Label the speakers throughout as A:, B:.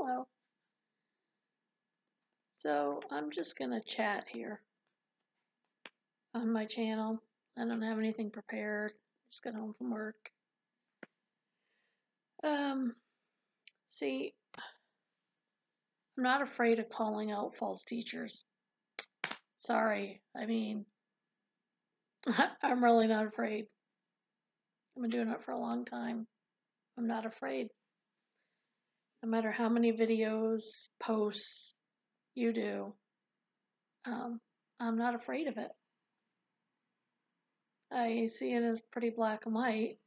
A: Hello. So I'm just gonna chat here on my channel. I don't have anything prepared. Just got home from work. See, I'm not afraid of calling out false teachers. Sorry, I mean, I'm really not afraid. I've been doing it for a long time. I'm not afraid. No matter how many videos, posts you do, I'm not afraid of it. I see it as pretty black and white.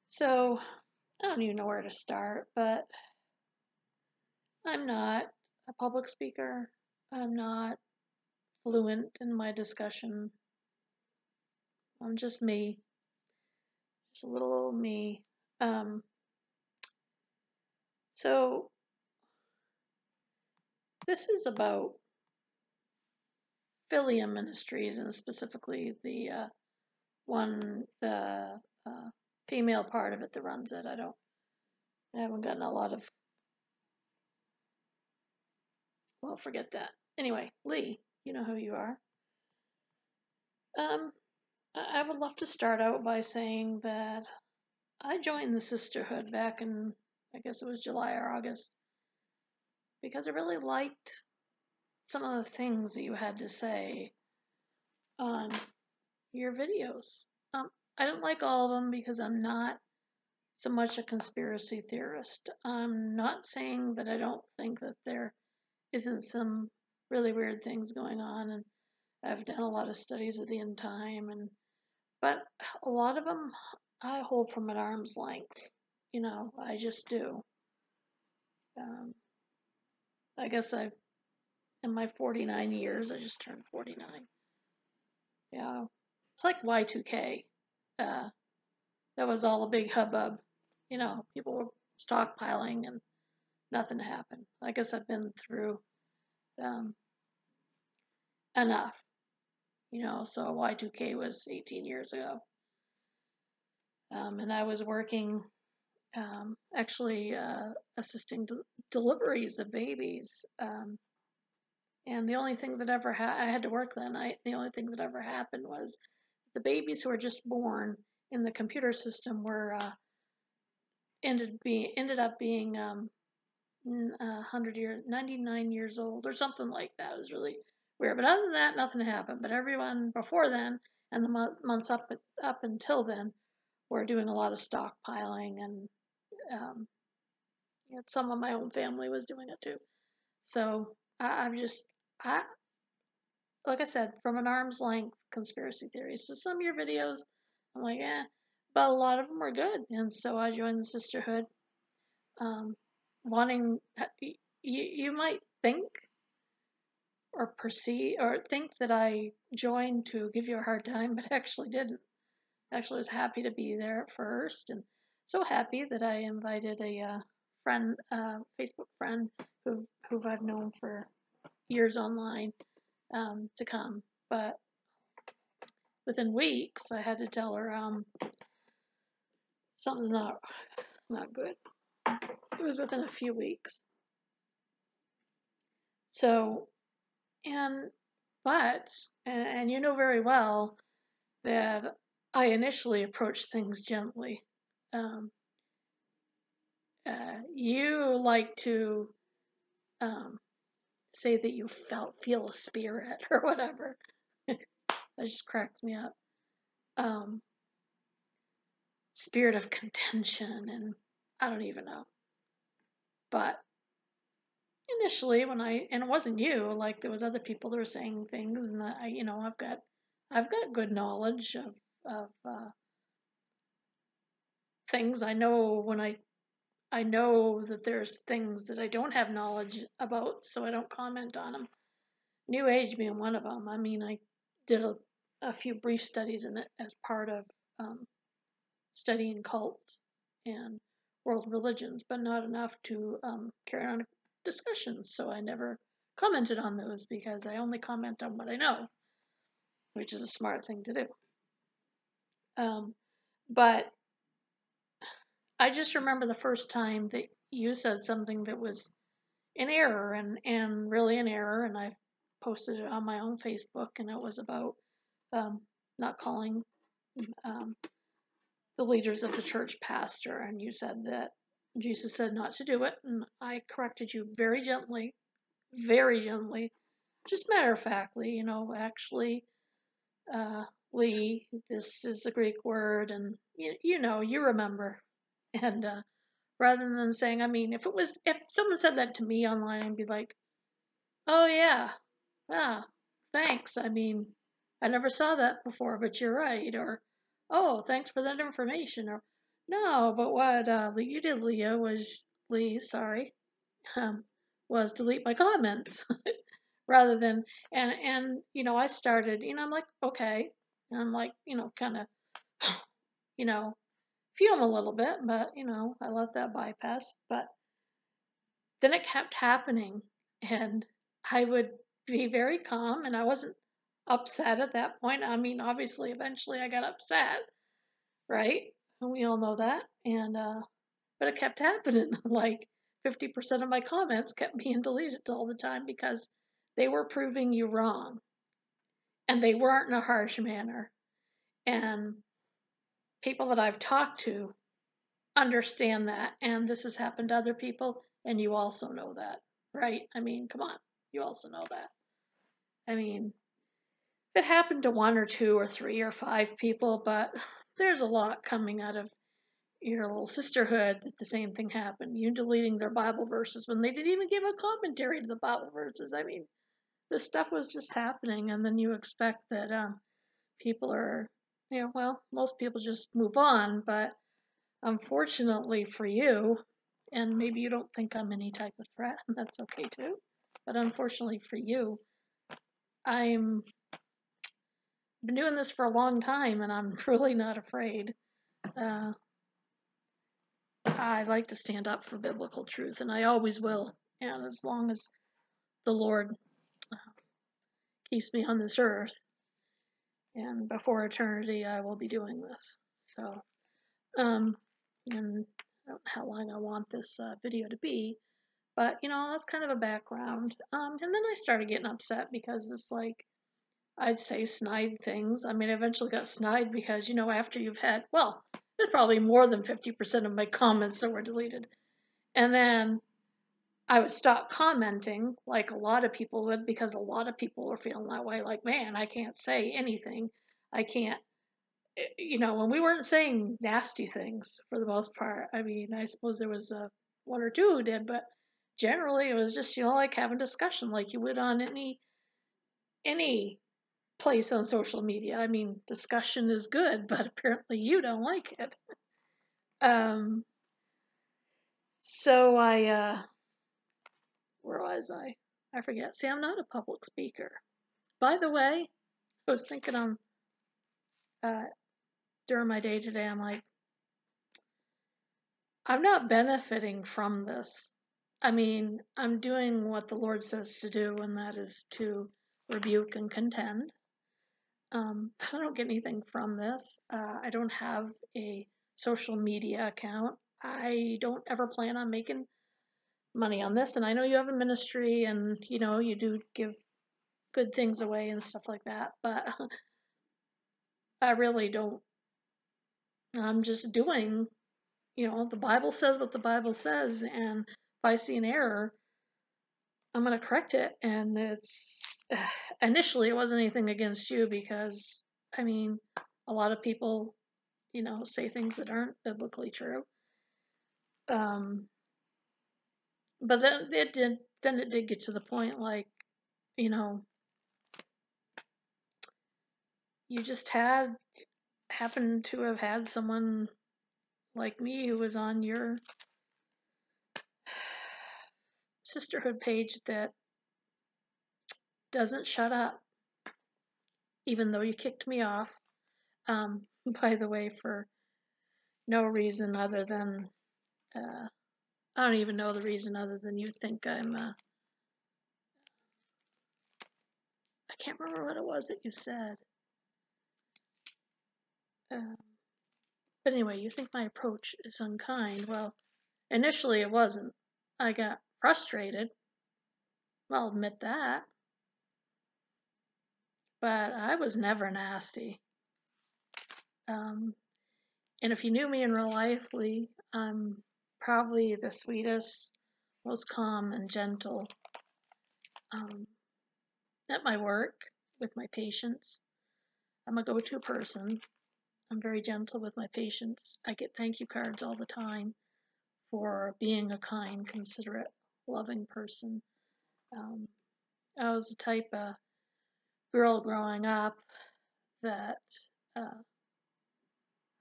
A: So I don't even know where to start, but I'm not a public speaker. I'm not fluent in my discussion. I'm just me, just a little old me. So this is about Philia Ministries, and specifically the female part of it that runs it. I haven't gotten a lot of, well, forget that. Anyway, Lee, you know who you are. I would love to start out by saying that I joined the Sisterhood back in, I guess it was July or August, because I really liked some of the things that you had to say on your videos. I didn't like all of them because I'm not so much a conspiracy theorist. I'm not saying that I don't think that there isn't some really weird things going on, and I've done a lot of studies of the end time, but a lot of them I hold from an arm's length. I just do. I guess in my 49 years, I just turned 49. Yeah. It's like Y2K. That was all a big hubbub. People were stockpiling and nothing happened. I guess I've been through enough. So Y2K was 18 years ago. And I was working, actually assisting deliveries of babies. And the only thing that ever I had to work that night. The only thing that ever happened was the babies who were just born in the computer system were ended up being 99 years old or something like that. It was really weird. But other than that, nothing happened. But everyone before then and the months up until then were doing a lot of stockpiling, and some of my own family was doing it too. So I've just like I said, from an arm's length conspiracy theories. So some of your videos, I'm like, but a lot of them are good. And so I joined the Sisterhood, wanting, you might think or perceive or think that I joined to give you a hard time, but actually didn't. Actually was happy to be there at first, and so happy that I invited a friend, Facebook friend who I've known for years online, to come. But within weeks, I had to tell her something's not good. It was within a few weeks. So, and you know very well that I initially approached things gently. You like to say that you feel a spirit or whatever. That just cracks me up. Spirit of contention, and I don't even know. But initially, and it wasn't you, like there was other people that were saying things, and I've got good knowledge of things. I know when I know that there's things that I don't have knowledge about, so I don't comment on them. New Age being one of them. I mean, I did a few brief studies in it as part of studying cults and world religions, but not enough to carry on a discussion. So I never commented on those because I only comment on what I know, which is a smart thing to do. But I just remember the first time that you said something that was in error and really in error, and I've posted it on my own Facebook, and it was about um, not calling um, the leaders of the church pastor, and you said that Jesus said not to do it, and I corrected you very gently, just matter of factly, actually, uh, Lee, this is the Greek word, and you remember, and rather than saying, I mean, if someone said that to me online, I'd be like, oh yeah, ah, thanks. I mean, I never saw that before, but you're right. Or, oh, thanks for that information. Or, no, but what you did, Lee, sorry, um, was delete my comments rather than I started, I'm like, okay, and I'm like, kind of, you know, fume a little bit, but I let that bypass. But then it kept happening, and I would be very calm, and I wasn't upset at that point. I mean, obviously, eventually I got upset, right? And we all know that. And but it kept happening. Like 50% of my comments kept being deleted all the time because they were proving you wrong, and they weren't in a harsh manner. And people that I've talked to understand that, and this has happened to other people, and you also know that, right? I mean, come on, you also know that. I mean, if it happened to one or two or three or five people, but there's a lot coming out of your little sisterhood that the same thing happened. You deleting their Bible verses when they didn't even give a commentary to the Bible verses. I mean, this stuff was just happening, and then you expect that people are, well, most people just move on, but unfortunately for you, and maybe you don't think I'm any type of threat, and that's okay too, but unfortunately for you, I'm been doing this for a long time, and I'm really not afraid. Uh, I like to stand up for biblical truth, and I always will. And as long as the Lord keeps me on this earth, and before eternity, I will be doing this. So, and I don't know how long I want this video to be, but that's kind of a background. And then I started getting upset because it's like I'd say snide things. I mean, I eventually got snide because, after you've had, well, there's probably more than 50% of my comments that were deleted. And then I would stop commenting like a lot of people would because a lot of people were feeling that way. Like, man, I can't say anything. I can't, and we weren't saying nasty things for the most part. I mean, I suppose there was one or two who did, but generally it was just, like having discussion like you would on any place on social media. I mean, discussion is good, but apparently you don't like it. Um, so where was I? I forget. See, I'm not a public speaker. By the way, I was thinking on uh, during my day today, I'm like, I'm not benefiting from this. I mean, I'm doing what the Lord says to do, and that is to rebuke and contend. But I don't get anything from this. I don't have a social media account. I don't ever plan on making money on this. And I know you have a ministry and, you do give good things away and stuff like that. But I really don't. I'm just doing, the Bible says what the Bible says. And if I see an error, I'm going to correct it. And initially, it wasn't anything against you because, I mean, a lot of people say things that aren't biblically true. But then it did get to the point like, you just happened to have had someone like me who was on your sisterhood page that doesn't shut up, even though you kicked me off. By the way, for no reason other than I don't even know the reason other than you think I'm. I can't remember what it was that you said. But anyway, you think my approach is unkind. Well, Initially, it wasn't. I got frustrated. I'll admit that. But I was never nasty. Um, and if you knew me in real life, Lee, I'm probably the sweetest, most calm and gentle um, at my work with my patients. I'm a go-to person. I'm very gentle with my patients. I get thank you cards all the time for being a kind, considerate, loving person. Um, I was the type of girl growing up that uh,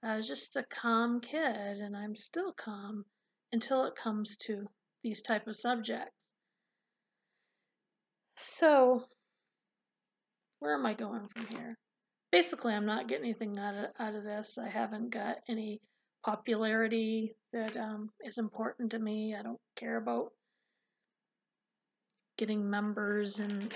A: I was just a calm kid, and I'm still calm until it comes to these type of subjects. So, where am I going from here? Basically, I'm not getting anything out of this. I haven't got any popularity that is important to me. I don't care about getting members and,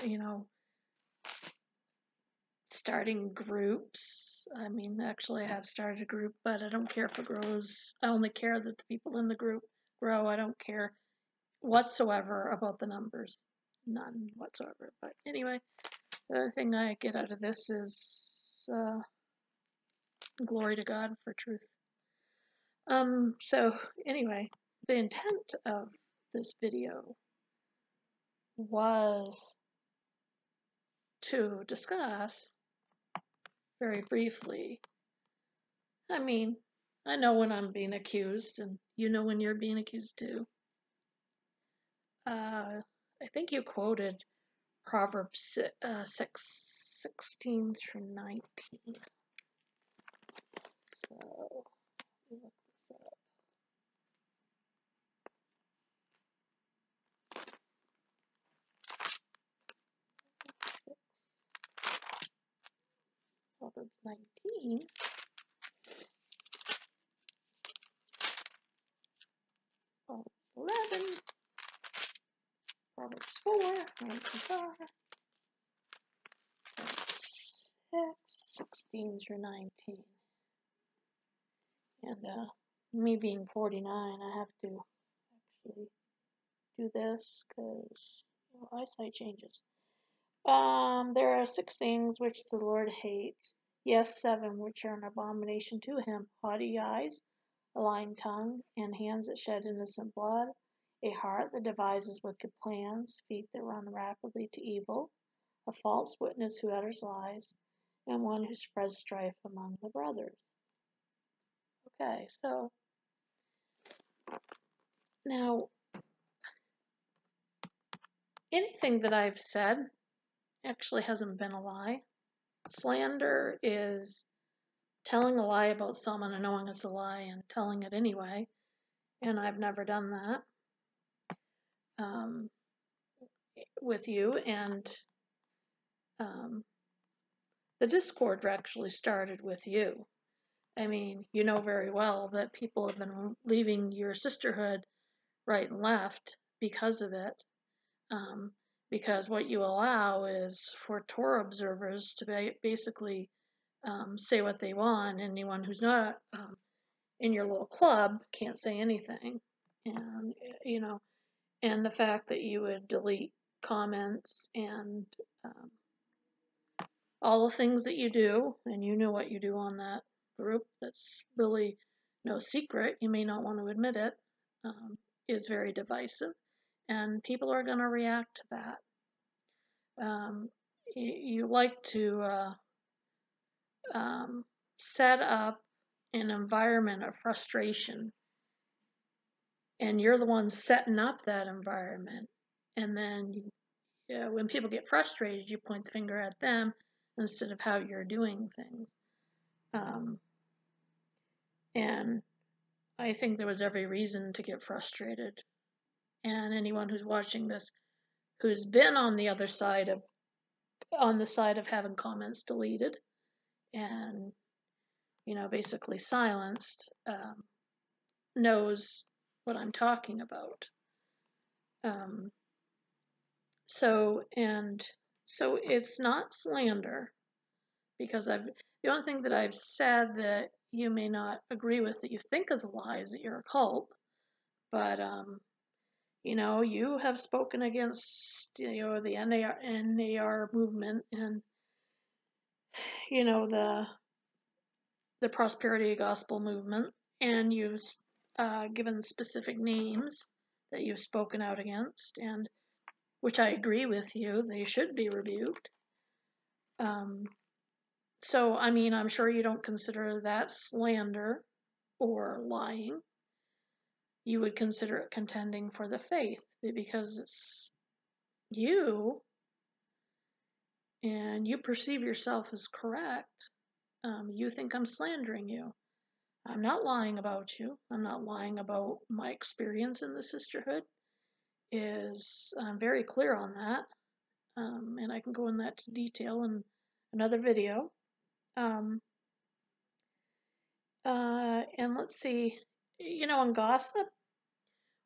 A: starting groups. I mean, actually, I have started a group, but I don't care if it grows. I only care that the people in the group grow. I don't care whatsoever about the numbers. None whatsoever. But anyway, the other thing I get out of this is glory to God for truth. So anyway, the intent of this video was to discuss very briefly. I mean, I know when I'm being accused, and you know when you're being accused too. I think you quoted Proverbs 16 through 19. So, let me look this up. Proverbs 19. Proverbs 11. Proverbs 4. Proverbs 6, 16 through 19. And me being 49, I have to actually do this because eyesight changes. There are 6 things which the Lord hates. Yes, 7 which are an abomination to him: haughty eyes, a lying tongue, and hands that shed innocent blood, a heart that devises wicked plans, feet that run rapidly to evil, a false witness who utters lies, and one who spreads strife among the brothers. Okay, so now anything that I've said actually hasn't been a lie. Slander is telling a lie about someone and knowing it's a lie and telling it anyway, and I've never done that with you. And the discord actually started with you. I mean, you know very well that people have been leaving your sisterhood right and left because of it. Because what you allow is for Torah observers to basically say what they want. Anyone who's not in your little club can't say anything. And, and the fact that you would delete comments and all the things that you do, and you know what you do on that group, that's really no secret, you may not want to admit it, is very divisive. And people are going to react to that. You like to set up an environment of frustration, and you're the one setting up that environment. And then when people get frustrated, you point the finger at them instead of how you're doing things. And I think there was every reason to get frustrated. And anyone who's watching this, who's been on the side of having comments deleted and basically silenced, knows what I'm talking about. So it's not slander, because the only thing that I've said that you may not agree with that you think is a lie is that you're a cult, But you have spoken against the NAR movement and the prosperity gospel movement, and you've given specific names that you've spoken out against, and which I agree with you, they should be rebuked. So, I mean, I'm sure you don't consider that slander or lying. You would consider it contending for the faith because it's you and you perceive yourself as correct. You think I'm slandering you. I'm not lying about you. I'm not lying about my experience in the sisterhood. I'm very clear on that, and I can go in that to detail in another video. And let's see, on gossip,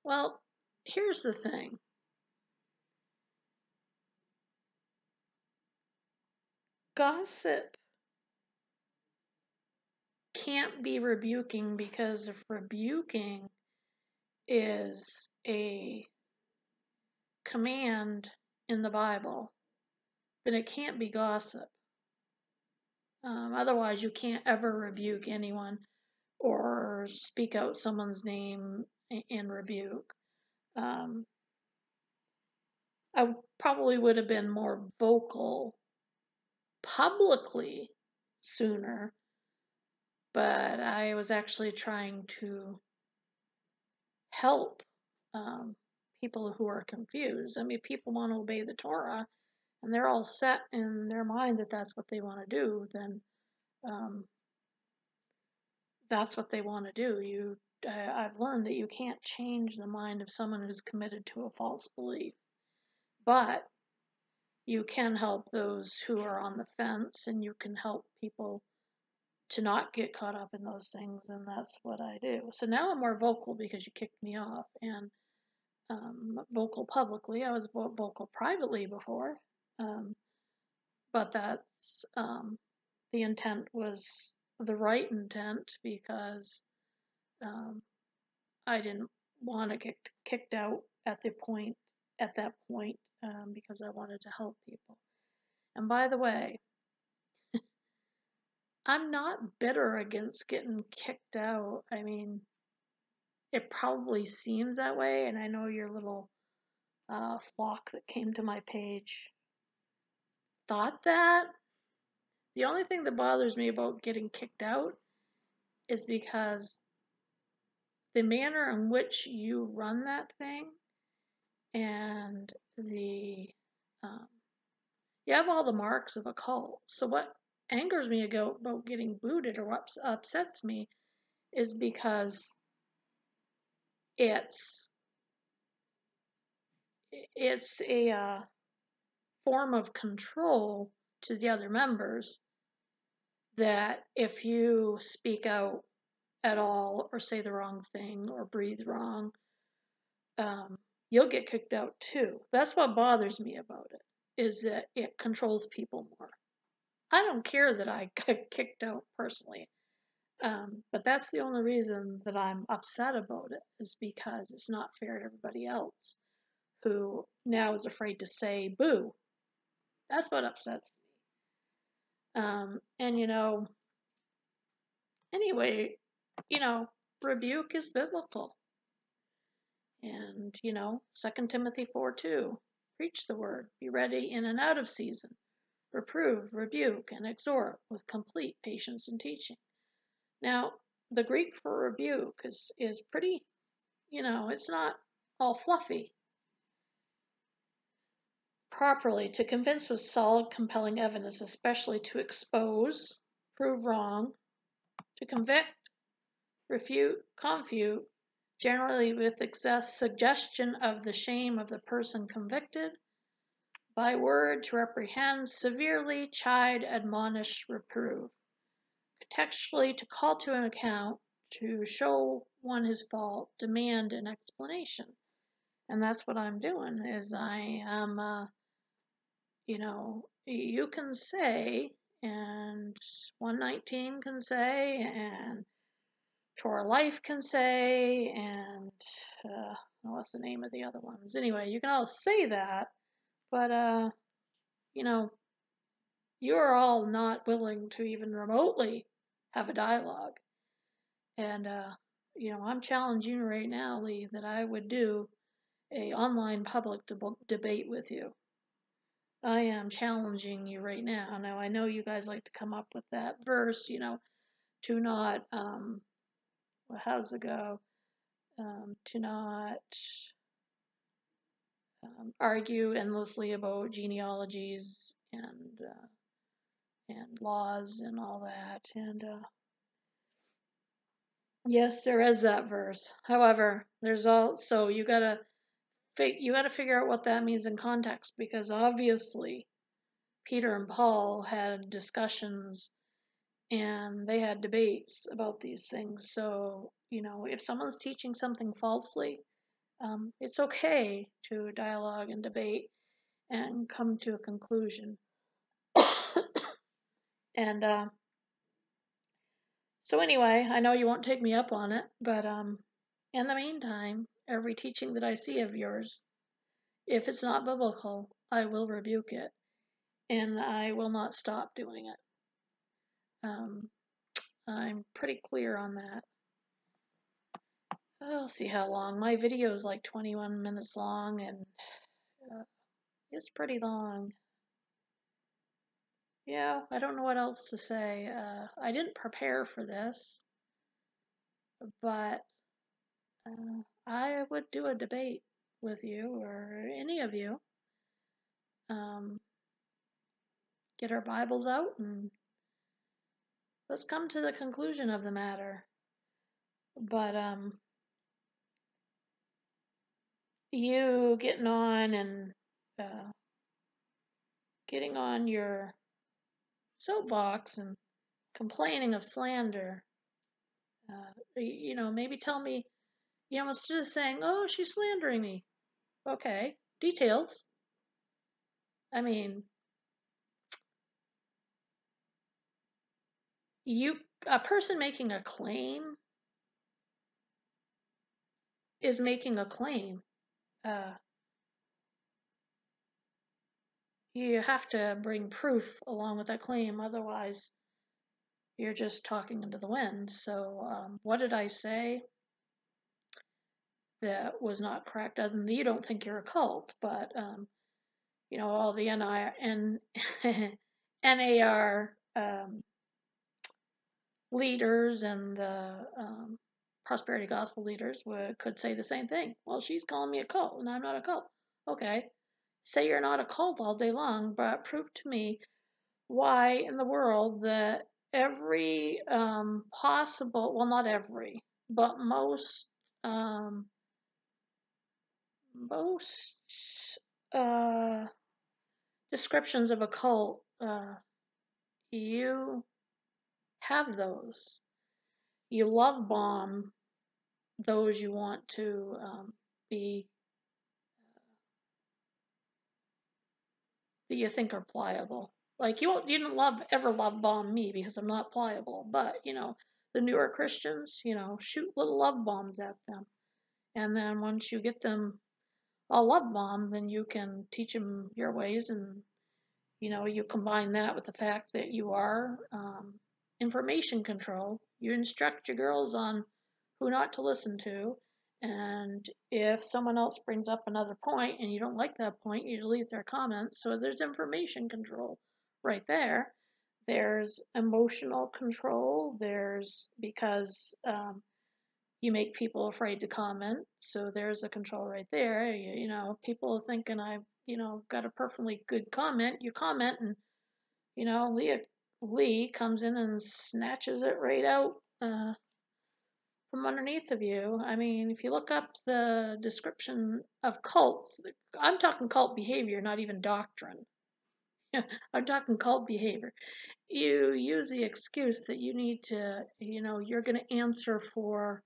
A: well, here's the thing. Gossip can't be rebuking, because if rebuking is a command in the Bible, then it can't be gossip. Otherwise, you can't ever rebuke anyone or speak out someone's name in rebuke. I probably would have been more vocal publicly sooner, but I was actually trying to help people who are confused. I mean, people want to obey the Torah, and they're all set in their mind that that's what they want to do, then that's what they want to do. I've learned that you can't change the mind of someone who's committed to a false belief, but you can help those who are on the fence, and you can help people to not get caught up in those things, and that's what I do. So now I'm more vocal because you kicked me off, and vocal publicly. I was vocal privately before, but that's the intent was the right intent, because I didn't want to get kicked out at that point, because I wanted to help people. And by the way, I'm not bitter against getting kicked out. I mean, it probably seems that way, and I know your little flock that came to my page thought that. The only thing that bothers me about getting kicked out is because the manner in which you run that thing, and you have all the marks of a cult. So what angers me about getting booted, or what upsets me, is because it's a form of control to the other members, that if you speak out at all, or say the wrong thing, or breathe wrong, you'll get kicked out too. That's what bothers me about it, is that it controls people more. I don't care that I got kicked out personally, but that's the only reason that I'm upset about it, is because it's not fair to everybody else who now is afraid to say boo. That's what upsets me. And anyway, rebuke is biblical. And, 2 Timothy 4:2, preach the word, be ready in and out of season, reprove, rebuke, and exhort with complete patience and teaching. Now, the Greek for rebuke is pretty, it's not all fluffy. Properly, to convince with solid, compelling evidence, especially to expose, prove wrong, to convict, refute, confute, generally with excess suggestion of the shame of the person convicted, by word to reprehend, severely chide, admonish, reprove, contextually to call to an account, to show one his fault, demand an explanation. And that's what I'm doing, is I am, you can say, and 119 can say, and For Life can say, and what's the name of the other ones? Anyway, you can all say that, but you know, you're all not willing to even remotely have a dialogue. And I'm challenging you right now, Lee, that I would do a online public debate with you. I am challenging you right now. Now I know you guys like to come up with that verse, to not how does it go? To not argue endlessly about genealogies and laws and all that. And yes, there is that verse. However, there's also you gotta figure out what that means in context, because obviously Peter and Paul had discussions and they had debates about these things. So if someone's teaching something falsely, it's okay to dialogue and debate and come to a conclusion. And so anyway, I know you won't take me up on it, but in the meantime, every teaching that I see of yours, if it's not biblical, I will rebuke it, and I will not stop doing it. I'm pretty clear on that. I'll see how long. My video is like 21 minutes long, and it's pretty long. Yeah, I don't know what else to say. I didn't prepare for this, but I would do a debate with you or any of you. Get our Bibles out and let's come to the conclusion of the matter. But you getting on and getting on your soapbox and complaining of slander, maybe tell me, instead of saying, "Oh, she's slandering me," okay, details. I mean, a person making a claim is making a claim. You have to bring proof along with that claim, otherwise you're just talking into the wind. So what did I say that was not correct? Other than you don't think you're a cult, but all the NAR leaders and the prosperity gospel leaders could say the same thing. Well, she's calling me a cult, and I'm not a cult. Okay, say you're not a cult all day long, but prove to me why in the world that every possible, well, not every, but most descriptions of a cult, you have those. You love bomb those you want to be, that you think are pliable. Like you didn't ever love bomb me because I'm not pliable, but the newer Christians, shoot little love bombs at them, and then once you get them all love bomb, then you can teach them your ways, and you combine that with the fact that you are information control. You instruct your girls on who not to listen to, and if someone else brings up another point and you don't like that point, you delete their comments. So there's information control right there. There's emotional control. There's because you make people afraid to comment. So there's a control right there. People are thinking I've got a perfectly good comment. You comment, and Lee comes in and snatches it right out from underneath of you. I mean, if you look up the description of cults, I'm talking cult behavior, not even doctrine. I'm talking cult behavior. You use the excuse that you need to, you're going to answer for,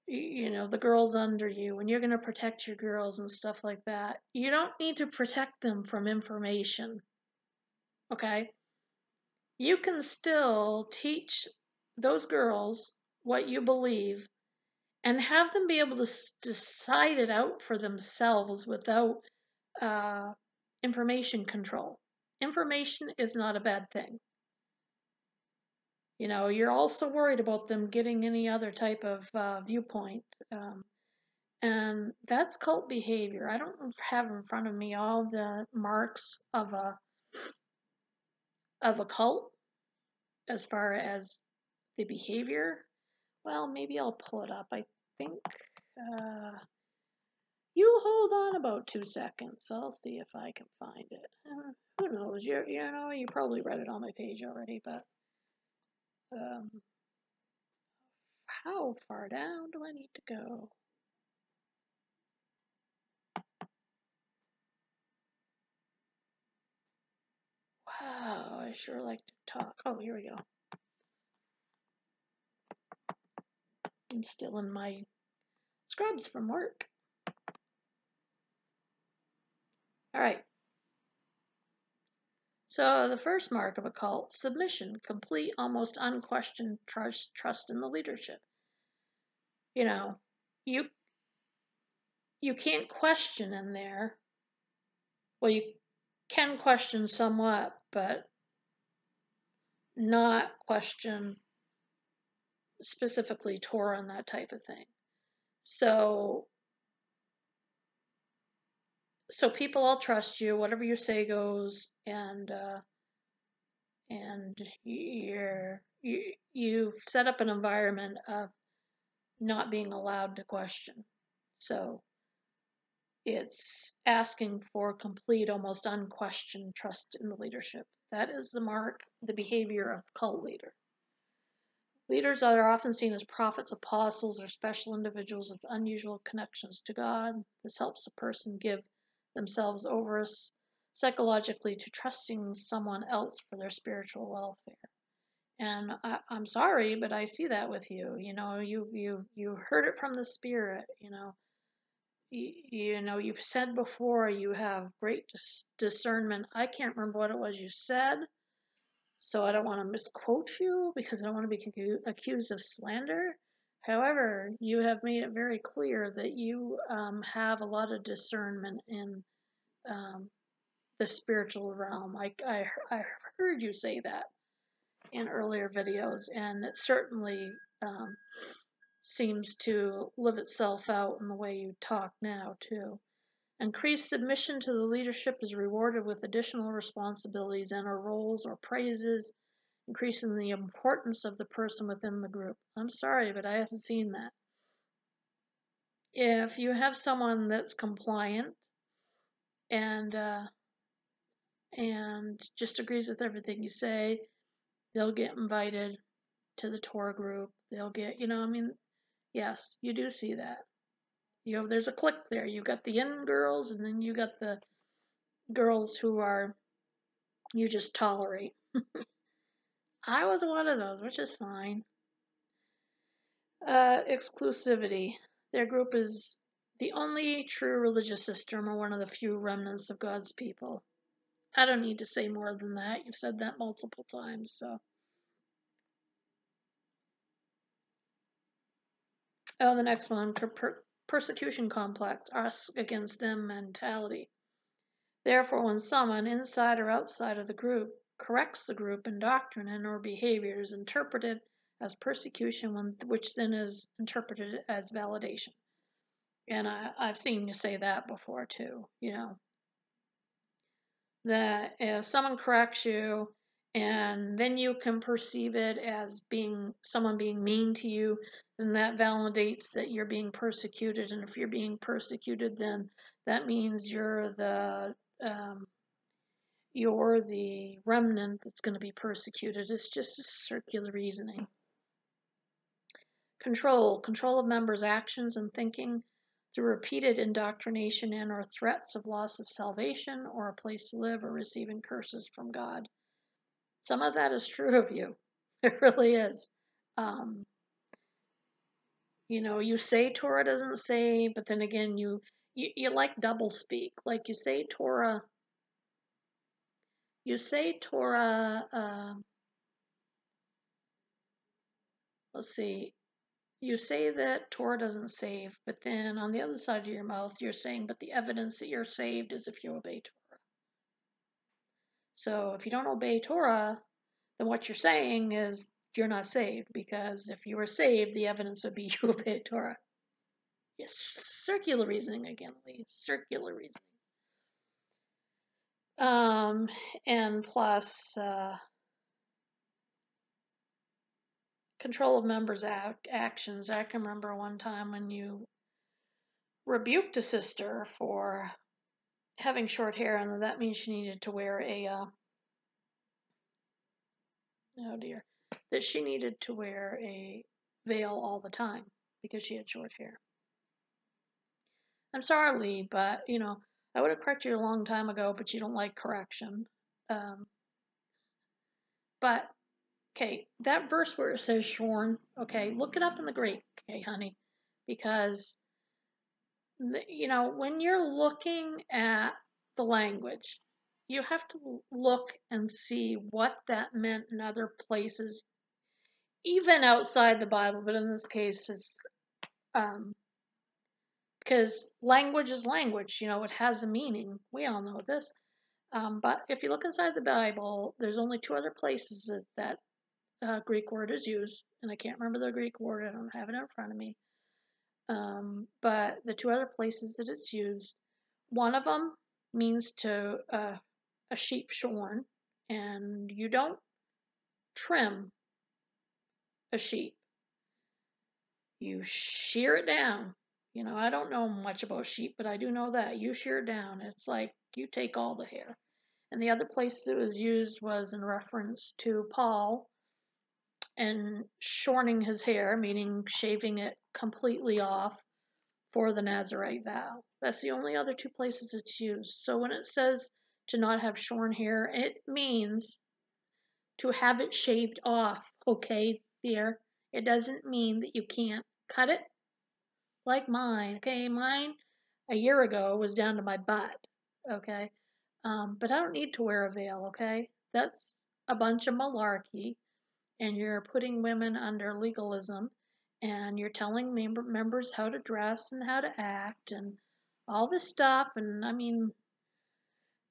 A: the girls under you, and you're going to protect your girls and stuff like that. You don't need to protect them from information. Okay? You can still teach those girls what you believe, and have them be able to decide it out for themselves without information control. Information is not a bad thing. You know, you're also worried about them getting any other type of viewpoint. And that's cult behavior. I don't have in front of me all the marks of a cult as far as the behavior. Well, maybe I'll pull it up. I think you hold on about 2 seconds. I'll see if I can find it. Who knows? You probably read it on my page already, but um, how far down do I need to go? Wow, I sure like to talk. Oh, here we go. I'm still in my scrubs from work. All right. So the first mark of a cult, submission, complete, almost unquestioned trust in the leadership. You know, you you can't question in there. Well, you can question somewhat, but not question specifically Torah and that type of thing. So people all trust you. Whatever you say goes, and you've set up an environment of not being allowed to question. So it's asking for complete, almost unquestioned trust in the leadership. That is the behavior of a cult leader. Leaders are often seen as prophets, apostles, or special individuals with unusual connections to God. This helps a person give themselves over psychologically to trusting someone else for their spiritual welfare. And I'm sorry, but I see that with you. You know, you heard it from the Spirit. You've said before you have great discernment. I can't remember what it was you said, so I don't want to misquote you because I don't want to be accused of slander. However, you have made it very clear that you have a lot of discernment in the spiritual realm. I heard you say that in earlier videos, and it certainly seems to live itself out in the way you talk now, too. Increased submission to the leadership is rewarded with additional responsibilities and or roles or praises, increasing the importance of the person within the group. I'm sorry, but I haven't seen that. If you have someone that's compliant and just agrees with everything you say, they'll get invited to the tour group. They'll get, yes, you do see that. There's a clique there. You got the in girls, and then you got the girls who are you just tolerate. I was one of those, which is fine. Exclusivity. Their group is the only true religious system or one of the few remnants of God's people. I don't need to say more than that. You've said that multiple times, so. Oh, the next one, persecution complex, us against them mentality. Therefore, when someone, inside or outside of the group, corrects the group in doctrine and or behavior, is interpreted as persecution, which then is interpreted as validation. And I've seen you say that before too, that if someone corrects you and then you can perceive it as someone being mean to you, then that validates that you're being persecuted. And if you're being persecuted, then that means you're the remnant that's going to be persecuted. It's just a circular reasoning. Control of members' actions and thinking through repeated indoctrination and or threats of loss of salvation or a place to live or receiving curses from God. Some of that is true of you. It really is. You say Torah doesn't say, but then again, you like double speak. Like you say Torah, let's see, you say that Torah doesn't save, but then on the other side of your mouth, you're saying, but the evidence that you're saved is if you obey Torah. So if you don't obey Torah, then what you're saying is you're not saved, because if you were saved, the evidence would be you obeyed Torah. Yes, circular reasoning again, Lee. Circular reasoning. And plus, control of members' actions. I can remember one time when you rebuked a sister for having short hair, and that means she needed to wear oh dear, that she needed to wear a veil all the time because she had short hair. I'm sorry, Lee, but I would have corrected you a long time ago, but you don't like correction. But okay, that verse where it says shorn, okay, look it up in the Greek, okay, honey, because when you're looking at the language, you have to look and see what that meant in other places, even outside the Bible. But in this case, it's because language is language. It has a meaning. We all know this. But if you look inside the Bible, there's only two other places that Greek word is used, and I can't remember the Greek word. I don't have it in front of me. But the two other places that it's used, one of them means to a sheep shorn, and you don't trim a sheep. You shear it down. I don't know much about sheep, but I do know that you shear it down. It's like you take all the hair. And the other place it was used was in reference to Paul and shorning his hair, meaning shaving it completely off for the Nazarite vow. That's the only other two places it's used. So when it says to not have shorn hair, it means to have it shaved off, okay, dear? It doesn't mean that you can't cut it like mine, okay? Mine a year ago was down to my butt, okay? But I don't need to wear a veil, okay? That's a bunch of malarkey, and you're putting women under legalism, and you're telling members how to dress and how to act and all this stuff. And I mean,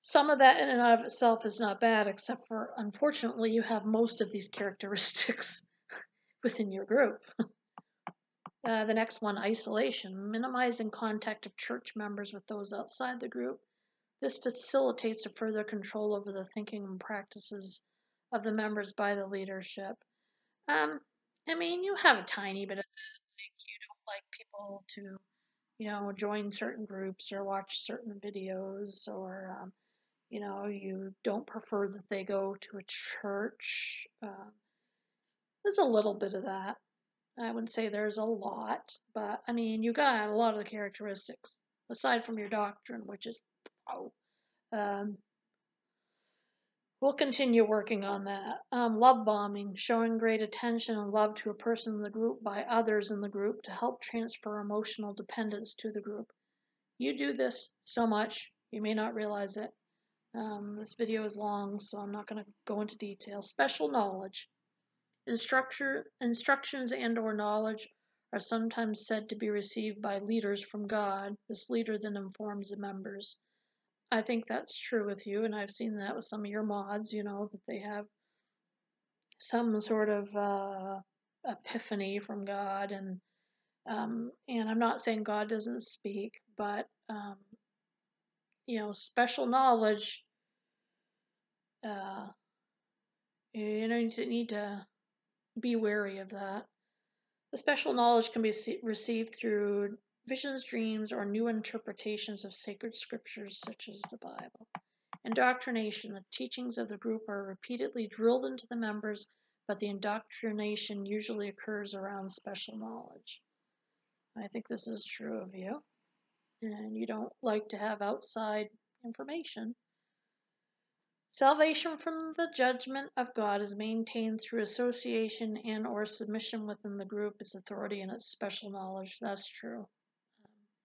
A: some of that in and of itself is not bad, except for, unfortunately, you have most of these characteristics within your group. The next one, isolation, minimizing contact of church members with those outside the group. This facilitates a further control over the thinking and practices of the members by the leadership. I mean, you have a tiny bit of like you don't like people to, join certain groups or watch certain videos, or you don't prefer that they go to a church. There's a little bit of that. I wouldn't say there's a lot, but I mean, you got a lot of the characteristics aside from your doctrine, which is um, we'll continue working on that. Love bombing, showing great attention and love to a person in the group by others in the group to help transfer emotional dependence to the group. You do this so much, you may not realize it. This video is long, so I'm not going to go into detail. Special knowledge. Instructions and/or knowledge are sometimes said to be received by leaders from God. This leader then informs the members. I think that's true with you, and I've seen that with some of your mods, that they have some sort of epiphany from God, and I'm not saying God doesn't speak, but special knowledge, you need to be wary of that. The special knowledge can be received through visions, dreams, or new interpretations of sacred scriptures such as the Bible. Indoctrination. The teachings of the group are repeatedly drilled into the members, but the indoctrination usually occurs around special knowledge. I think this is true of you, and you don't like to have outside information. Salvation from the judgment of God is maintained through association and/or submission within the group, its authority, and its special knowledge. That's true.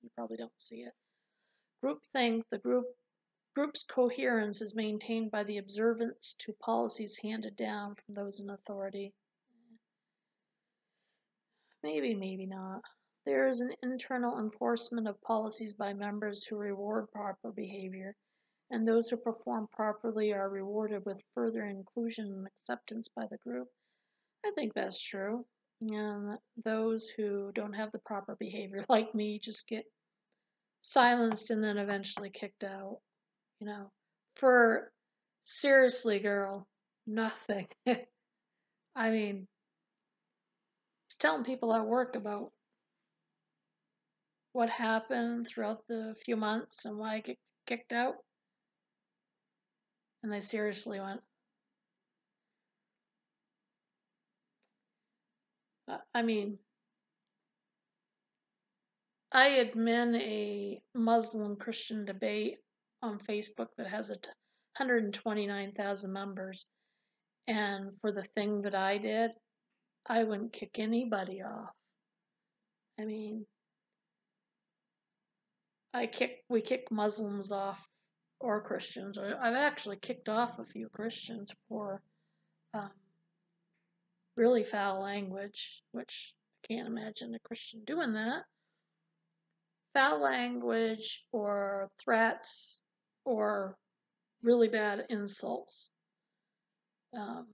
A: You probably don't see it. Groupthink. The group's coherence is maintained by the observance to policies handed down from those in authority. Maybe, maybe not. There is an internal enforcement of policies by members who reward proper behavior, and those who perform properly are rewarded with further inclusion and acceptance by the group. I think that's true. And those who don't have the proper behavior, like me, just get silenced and then eventually kicked out, you know. For seriously, girl, nothing. I mean, just telling people at work about what happened throughout the few months and why I get kicked out. And they seriously went, I mean, I admin a Muslim Christian debate on Facebook that has 129,000 members. And for the thing that I did, I wouldn't kick anybody off. I mean, we kick Muslims off or Christians. I've actually kicked off a few Christians for um, really foul language, which I can't imagine a Christian doing that. Foul language or threats or really bad insults. Um,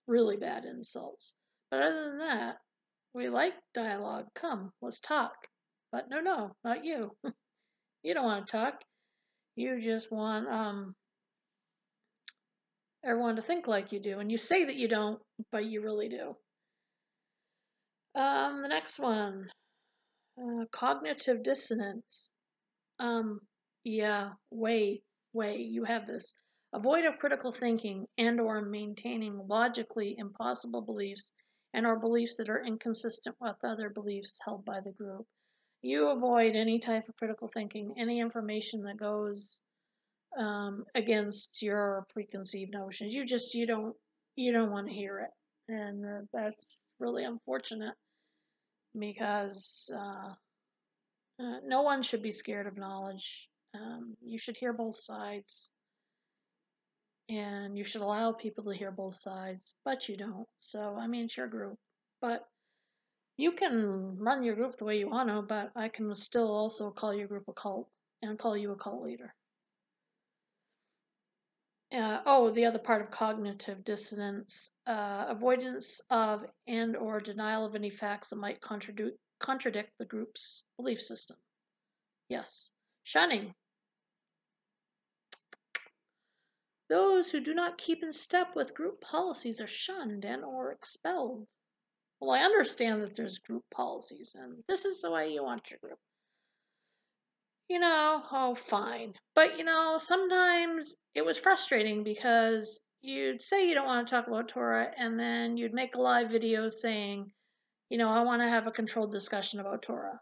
A: really bad insults. But other than that, we like dialogue. Come, let's talk. But no, not you. You don't want to talk. You just want everyone to think like you do. And you say that you don't, but you really do. The next one, cognitive dissonance. Um, yeah, you have this. Avoid of critical thinking and or maintaining logically impossible beliefs and or beliefs that are inconsistent with other beliefs held by the group. You avoid any type of critical thinking, any information that goes against your preconceived notions. You don't want to hear it, and that's really unfortunate because no one should be scared of knowledge. You should hear both sides, and you should allow people to hear both sides, but you don't. So, I mean, it's your group. But you can run your group the way you want to, but I can still also call your group a cult and call you a cult leader. The other part of cognitive dissonance, avoidance of and or denial of any facts that might contradict the group's belief system. Yes. Shunning. Those who do not keep in step with group policies are shunned and or expelled. Well, I understand that there's group policies, and this is the way you want your group. Fine. But, sometimes it was frustrating because you'd say you don't want to talk about Torah, and then you'd make a live video saying, I want to have a controlled discussion about Torah.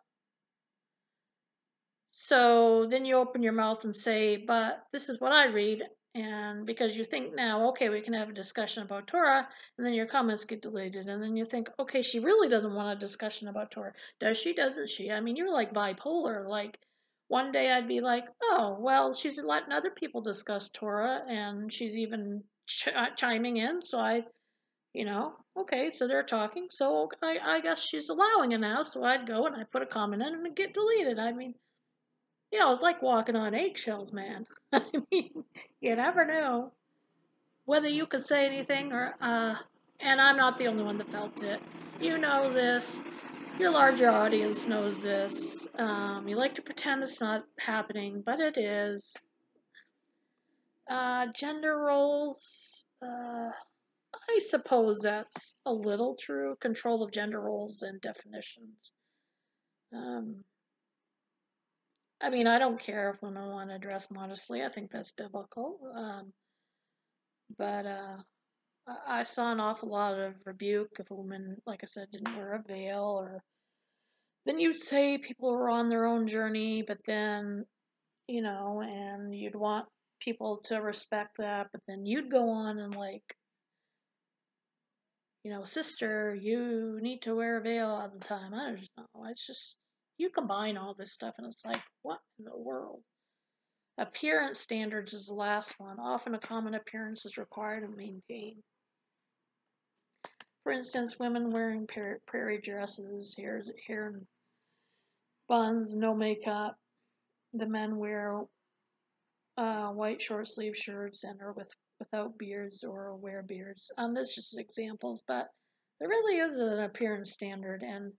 A: So then you open your mouth and say, but this is what I read, and because you think now, okay, we can have a discussion about Torah, and then your comments get deleted, and then you think, okay, she really doesn't want a discussion about Torah. Does she, doesn't she? I mean, you're like bipolar. Like, one day I'd be like, oh, well, she's letting other people discuss Torah, and she's even chiming in, so okay, so they're talking, so I guess she's allowing it now, so I'd go and I'd put a comment in and it'd get deleted. I mean, it's like walking on eggshells, man. I mean, you never know whether you could say anything or, and I'm not the only one that felt it. You know this. Your larger audience knows this. You like to pretend it's not happening, but it is. Gender roles, I suppose that's a little true. Control of gender roles and definitions. I mean, I don't care if women want to dress modestly. I think that's biblical. But I saw an awful lot of rebuke if a woman, like I said, didn't wear a veil. Or then you'd say people were on their own journey, but then, and you'd want people to respect that, but then you'd go on and like, sister, you need to wear a veil all the time. I don't know. It's just, you combine all this stuff and it's like, what in the world? Appearance standards is the last one. Often a common appearance is required and maintained. For instance, women wearing prairie dresses, hair in buns, no makeup. The men wear white short sleeve shirts and are without beards or wear beards. That's just examples, but there really is an appearance standard, and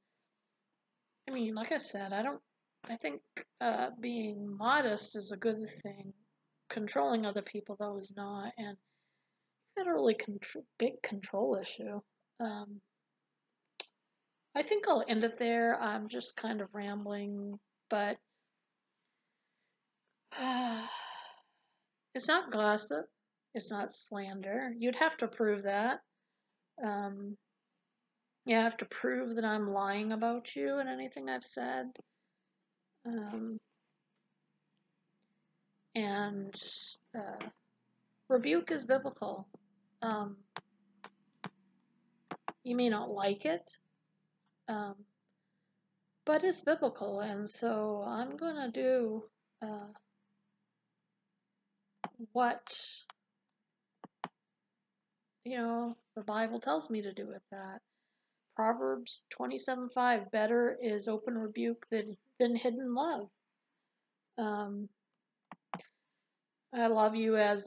A: I mean, like I said, I think being modest is a good thing. Controlling other people, though, is not, and you've got a really big control issue. Um, I think I'll end it there. I'm just kind of rambling, but it's not gossip. It's not slander. You'd have to prove that. Um, you have to prove that I'm lying about you and anything I've said. Um, and rebuke is biblical. Um, you may not like it, um, but it's biblical, and so I'm going to do uh, what the Bible tells me to do with that. Proverbs 27:5, better is open rebuke than hidden love. I love you at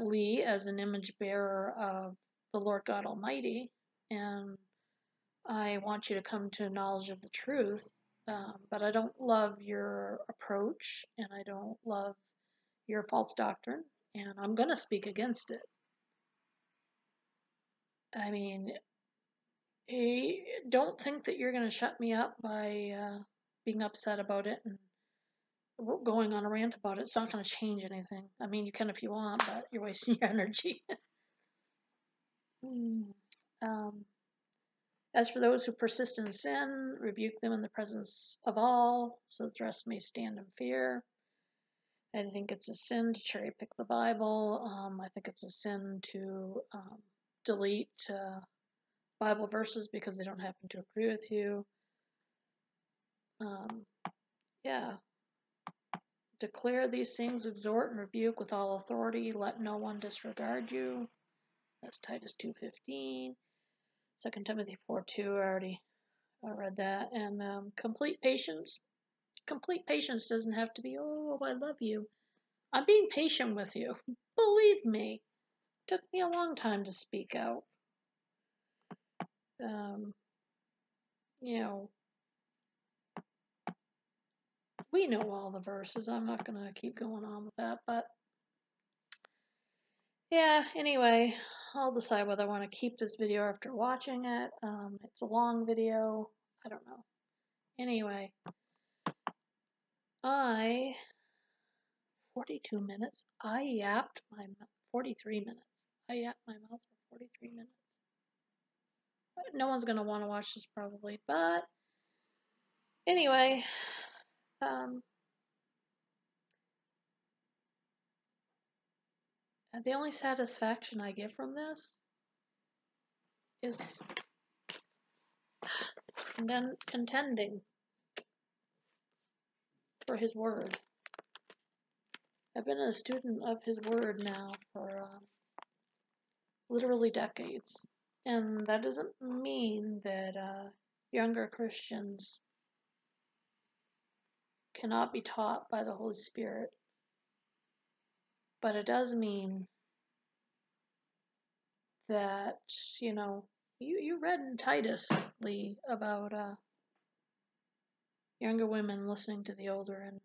A: Lee as an image bearer of the Lord God Almighty, and I want you to come to a knowledge of the truth. But I don't love your approach, and I don't love your false doctrine, and I'm going to speak against it. I mean, don't think that you're going to shut me up by being upset about it and going on a rant about it. It's not going to change anything. I mean, you can if you want, but you're wasting your energy. um, as for those who persist in sin, rebuke them in the presence of all, so that the rest may stand in fear. I think it's a sin to cherry pick the Bible. I think it's a sin to delete Bible verses because they don't happen to agree with you. Yeah. Declare these things, exhort and rebuke with all authority. Let no one disregard you. That's Titus 2:15. 2 Timothy 4:2. I read that. And complete patience. Complete patience doesn't have to be, oh, I love you. I'm being patient with you. Believe me. It took me a long time to speak out. Um, you know, we know all the verses. I'm not going to keep going on with that, but yeah, anyway, I'll decide whether I want to keep this video after watching it. It's a long video. I don't know. Anyway, 42 minutes. 43 minutes. I yapped my mouth for 43 minutes. No one's going to want to watch this probably, but anyway, the only satisfaction I get from this is contending for His Word. I've been a student of His Word now for literally decades. And that doesn't mean that younger Christians cannot be taught by the Holy Spirit. But it does mean that, you read in Titus, Lee, about younger women listening to the older, and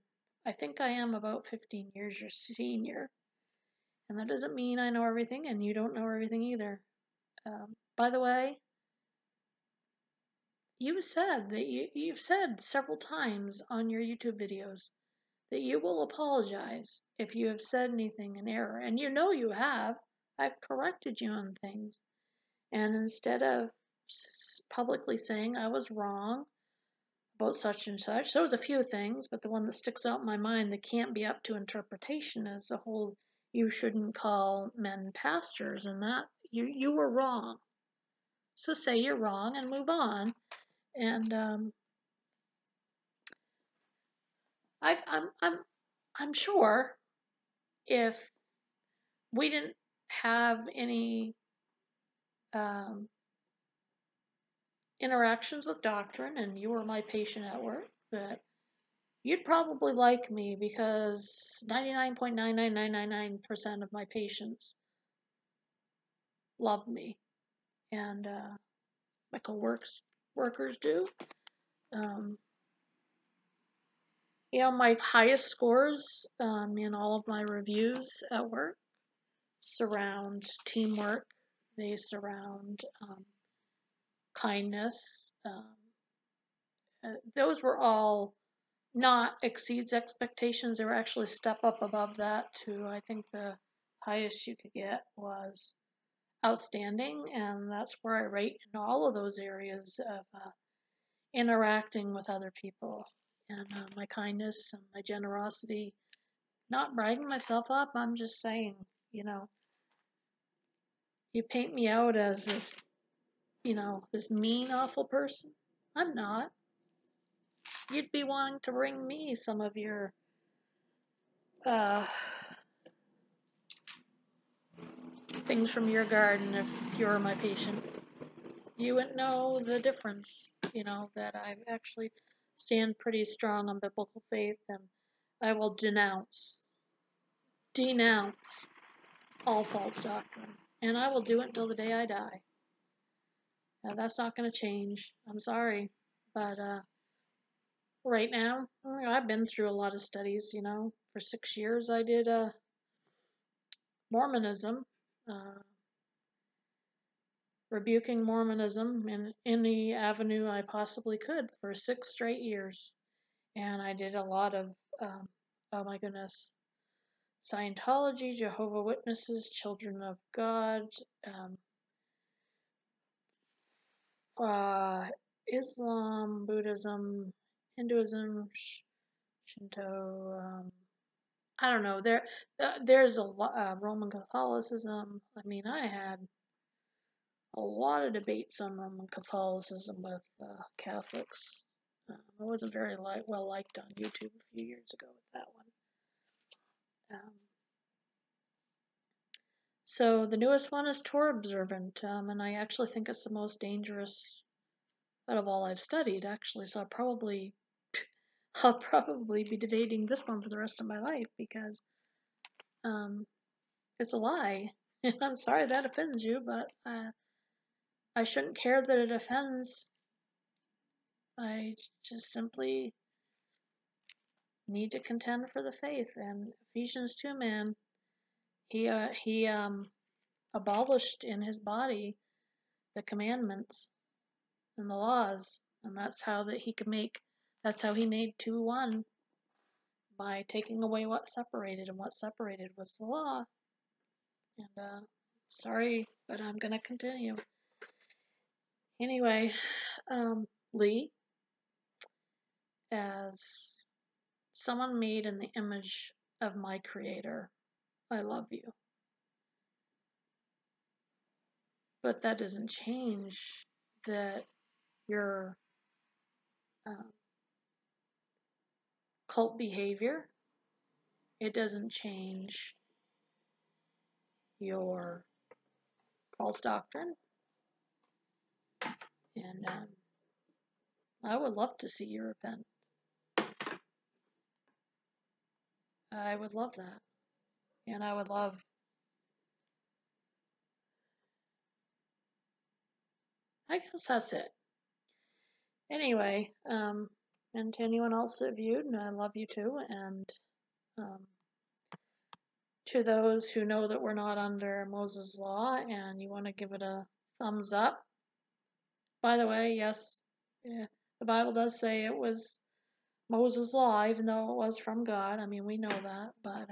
A: I think I am about 15 years your senior. And that doesn't mean I know everything, and you don't know everything either. By the way, you've said several times on your YouTube videos that you will apologize if you have said anything in error. And you know you have. I've corrected you on things. And instead of publicly saying I was wrong about such and such, there was a few things, but the one that sticks out in my mind that can't be up to interpretation is the whole you shouldn't call men pastors, and that you were wrong. So say you're wrong and move on. And I'm sure if we didn't have any interactions with doctrine and you were my patient at work, that you'd probably like me because 99.99999% of my patients love me, and my co-workers do. Um, my highest scores in all of my reviews at work surround teamwork. They surround kindness. Those were all not exceeds expectations. They were actually step up above that to, I think the highest you could get was outstanding, and that's where I rate in all of those areas of interacting with other people, and my kindness and my generosity. Not bragging myself up, I'm just saying, you paint me out as this mean, awful person. I'm not. You'd be wanting to bring me some of your uh, things from your garden if you're my patient. You wouldn't know the difference, that I actually stand pretty strong on biblical faith, and I will denounce all false doctrine. And I will do it until the day I die. Now, that's not going to change. I'm sorry. But right now, I've been through a lot of studies, For 6 years, I did Mormonism, uh, rebuking Mormonism in any avenue I possibly could for 6 straight years. And I did a lot of, oh my goodness, Scientology, Jehovah Witnesses, Children of God, uh, Islam, Buddhism, Hinduism, Shinto. I don't know. There's a lot. Roman Catholicism. I mean, I had a lot of debates on Roman Catholicism with Catholics. I wasn't very well liked on YouTube a few years ago with that one. So the newest one is Torah observant, and I actually think it's the most dangerous out of all I've studied, actually. So I'll probably be debating this one for the rest of my life because it's a lie. And I'm sorry that offends you, but I shouldn't care that it offends. I just simply need to contend for the faith. And Ephesians 2, man, he abolished in his body the commandments and the laws, and that's how he made 2 1 by taking away what separated, and what separated was the law. And sorry, but I'm gonna continue. Anyway, Lee, as someone made in the image of my creator, I love you. But that doesn't change that your cult behavior. It doesn't change your false doctrine. And I would love to see you repent. I would love that. And I guess that's it. Anyway, and to anyone else that viewed, and I love you too. And um, to those who know that we're not under Moses' law and you want to give it a thumbs up. By the way, yes, yeah, the Bible does say it was Moses' law, even though it was from God. I mean, we know that. But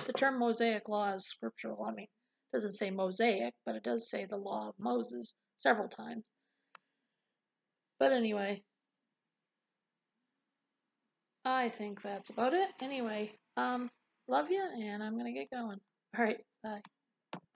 A: the term Mosaic law is scriptural. I mean, it doesn't say Mosaic, but it does say the law of Moses several times. But anyway, I think that's about it. Anyway, love you, and I'm gonna get going. All right, bye.